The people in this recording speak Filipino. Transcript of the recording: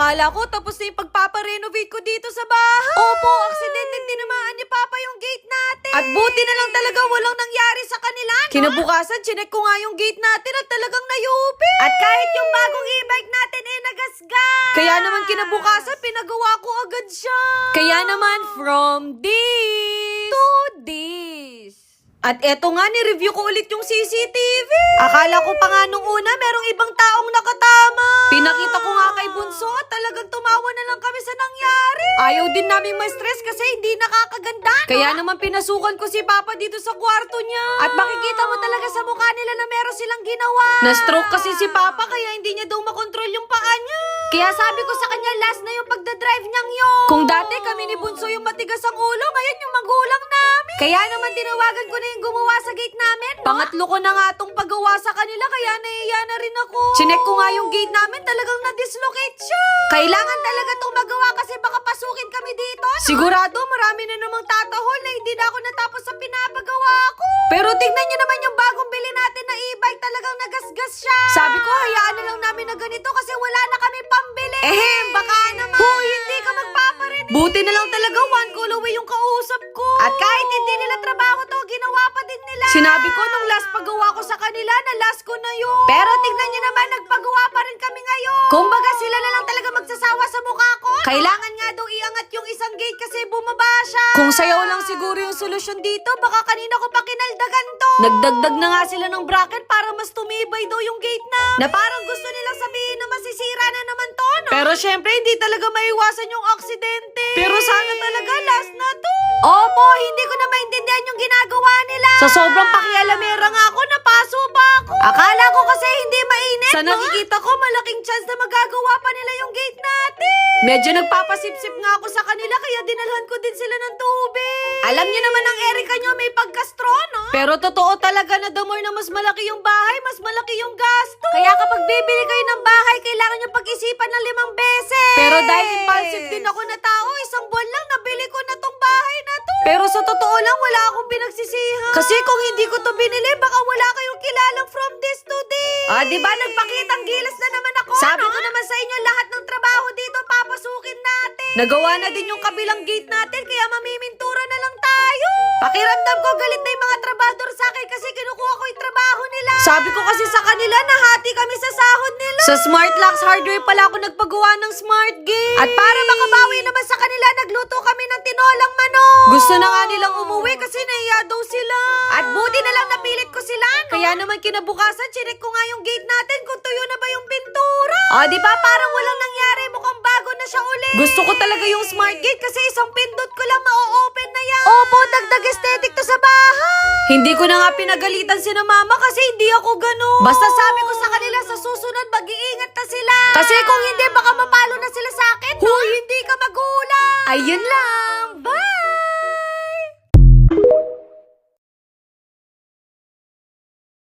Akala ko tapos na yung pagpaparenovate ko dito sa bahay. Opo, aksidente tinamaan ni Papa yung gate natin. At buti na lang talaga walang nangyari sa kanila, no? Kinabukasan, chinek ko nga yung gate natin at talagang nayupi. At kahit yung bagong e-bike natin nagasgas. Kaya naman kinabukasan, pinagawa ko agad siya. Kaya naman, from this to this. At eto nga, ni-review ko ulit yung CCTV. Akala ko pa nga nung una, merong ibang taong nakatama. Pinakita ko nga kay Bunso at talagang tumawa na lang kami sa nangyari. Ayaw din namin ma-stress kasi hindi nakakaganda, no? Kaya naman pinasukan ko si Papa dito sa kwarto niya. At makikita mo talaga sa mukha nila na meron silang ginawa. Na-stroke kasi si Papa kaya hindi niya daw makontrol yung paa niya. Kaya sabi ko sa kanya, last na yung pagdadrive niyang yun. Kung dati kami ni Bunso yung matigas ang ulo, ngayon yung magulang namin. Kaya naman tinawagan ko na yung gumawa sa gate namin, no? Pangatlo ko na nga tong paggawa sa kanila, kaya nahiya na rin ako. Chinek ko nga yung gate namin, talagang na-dislocate siya. Kailangan talaga tong magawa kasi baka pasukin kami dito, no? Sigurado, marami na namang tatahol na hindi na ako natapos sa pinapagawa ko. Pero tignan nyo naman yung bagong bili natin na e-bike, talagang nagasgas siya. Sabi ko, hayaan na lang namin na ganito kasi wala na kami pambili. Baka naman. Hoy, hindi ka magpaparinig. Buti na lang talaga, one call away yung kausap ko. At kahit hindi nila trabaho to, ginawa pa din nila. Sinabi ko nung last pagawa ko sa kanila na last ko na yun. Pero tignan nyo naman, nagpagawa pa rin kami ngayon. Kumbaga sila na lang talaga magsasawa sa mukha ko, no? Kailangan nga daw iangat yung isang gate kasi bumaba siya. Kung sayaw lang siguro yung solusyon dito, baka kanina ko pa kinaldagan to. Nagdagdag na nga sila ng bracket para mas tumibay daw yung gate na parang gusto nilang sabihin na masisira na naman to, no? Pero syempre, hindi talaga maiwasan yung aksidente. Pero sana talaga last na to. Opo, hindi ko na maintindihan yung ginagawa nila. Sa sobrang pakialamera nga ako, napaso pa ako. Akala ko kasi hindi mainit, sa nakikita ko, malaking chance na magagawa pa nila yung gate natin. Medyo nagpapasipsip nga ako sa kanila, kaya dinalhan ko din sila ng tubig. Alam niyo naman ang Erika nyo, may pagkastro, no? Pero totoo talaga na the more na mas malaki yung bahay, mas malaki yung gasto. Kaya kapag bibili kayo ng bahay, kailangan nyo pag-isipan ng 5 beses. Pero dahil impulsive din ako na tao, isang buwan lang nabili ko na tong bahay na to. Pero sa totoo lang, wala akong pinagsisihan. Kasi kung hindi ko to binili, baka wala kayong kilalang from this to this. Diba? Nagpakitang gilas na naman ako, sabi ko naman sa inyo, lahat ng trabaho dito, papasukin natin. Nagawa na din yung kabilang gate natin, kaya mamimintura na lang tayo. Pakiramdam ko, galit na yung mga trabador sa akin kasi kinukuha ko yung trabaho nila. Sabi ko kasi sa kanila, nahati kami sa sahod nila. Sa Smart Locks Hardware pala ako nagpagawa ng smart gate. At para makabawi naman sa kanila, nagluto kami ng tinolang manok. Gusto na nga nilang umuwi kasi nahiya daw sila. At buti na lang napilit ko sila, no? Kaya naman kinabukasan, chinek ko nga yung gate natin kung tuyo na ba yung pintura. Di ba parang walang nangyari, mukhang bago na siya ulit. Gusto ko talaga yung smart gate kasi isang pindot ko lang ma-open na yan. Opo, dagdag aesthetic to sa bahay. Hindi ko na nga pinagalitan si na mama kasi hindi ako ganun. Basta sabi ko sa kanila sa susunod mag-iingat na sila. Kasi kung hindi baka mapalo na sila sa akin, no? Huy, hindi ka magulang. Ayun lang.